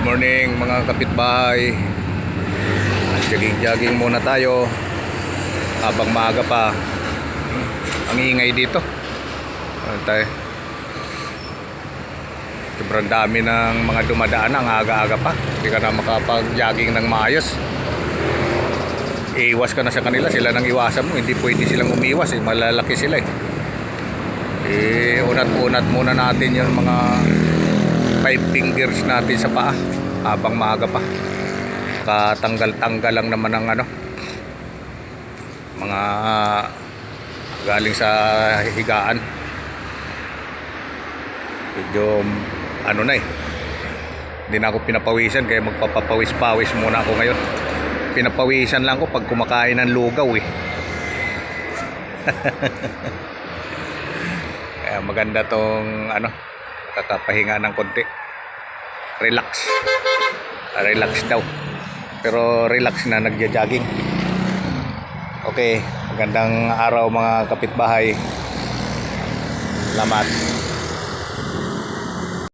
morning mga kapitbahay. Jogging muna tayo habang maaga pa. Ang ingay dito. Ano tayo? Sobrang dami ng mga dumadaan ang aga-aga pa. Hindi ka na makapag-jogging ng maayos. Iiwas ka na sa kanila, sila nang iwasan mo. Hindi pwede silang umiwas, malalaki sila unat-unat muna natin yung mga 5 fingers natin sa paa habang maaga pa. Katanggal-tanggal lang naman ng mga galing sa higaan. Medyo hindi na ako pinapawisan, kaya magpapapawis-pawis muna ako ngayon. Pinapawisan lang ko pag kumakain ng lugaw Kaya maganda tong kakapahinga ng konti. Relax daw, pero relax na nagja-jogging. Okay, magandang araw mga kapitbahay. Salamat.